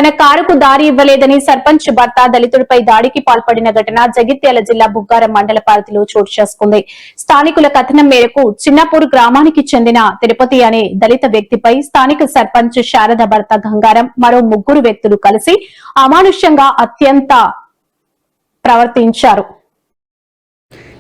తన కారుకు దారి ఇవ్వలేదని సర్పంచ్ భర్త దళితుడిపై దాడికి పాల్పడిన ఘటన జగిత్యాల జిల్లా బుగ్గారం మండల పరిధిలో చోటు చేసుకుంది. స్థానికుల కథనం మేరకు చిన్నపూర్ గ్రామానికి చెందిన తిరుపతి అనే దళిత వ్యక్తిపై స్థానిక సర్పంచ్ శారద భర్త గంగారం మరో ముగ్గురు వ్యక్తులు కలిసి అమానుష్యంగా అత్యంత ప్రవర్తించారు.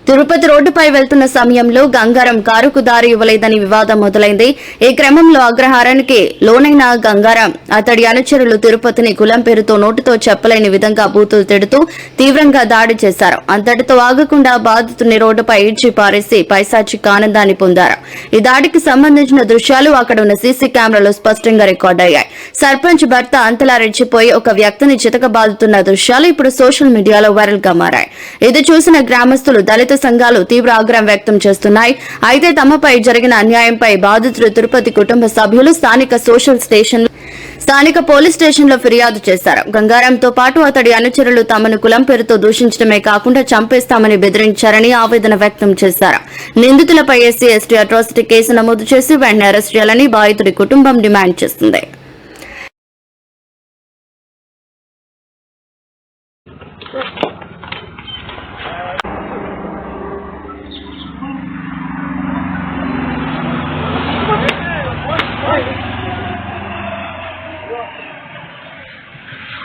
తిరుపతి రోడ్డుపై వెళ్తున్న సమయంలో గంగారం కారుకు దారి ఇవ్వలేదని వివాదం మొదలైంది. ఈ క్రమంలో అగ్రహారానికి లోనైన గంగారం అతడి అనుచరులు తిరుపతిని కులం పేరుతో నోటితో చెప్పలేని విధంగా బూతులు తిడుతూ తీవ్రంగా దాడి చేశారు. అంతటితో ఆగకుండా బాధితుని రోడ్డుపై ఈడ్చి పారేసి పైశాచిక ఆనందాన్ని పొందారు. ఈ దాడికి సంబంధించిన దృశ్యాలు అక్కడ ఉన్న సీసీ కెమెరాలో స్పష్టంగా రికార్డయ్యాయి. సర్పంచ్ భర్త అంతలా రెచ్చిపోయి ఒక వ్యక్తిని చితకబాదుతున్న దృశ్యాలు ఇప్పుడు సోషల్ మీడియాలో వైరల్ గా మారాయి. ఇది చూసిన గ్రామస్తులు దళిత సంఘాలు తీవ్ర ఆగ్రహం వ్యక్తం చేస్తున్నాయి. అయితే తమపై జరిగిన అన్యాయంపై బాధితులు తిరుపతి కుటుంబ సభ్యులు స్థానిక పోలీస్ స్టేషన్ లో ఫిర్యాదు చేశారు. గంగారంతో పాటు అతడి అనుచరులు తమను కులం పేరుతో దూషించడమే కాకుండా చంపేస్తామని బెదిరించారని ఆవేదన వ్యక్తం చేశారు. నిందితులపై ఎస్సీ ఎస్టీ అట్రాసిటీ కేసు నమోదు చేసి వెంటనే అరెస్ట్ చేయాలని బాధితుడి కుటుంబం డిమాండ్ చేస్తుంది.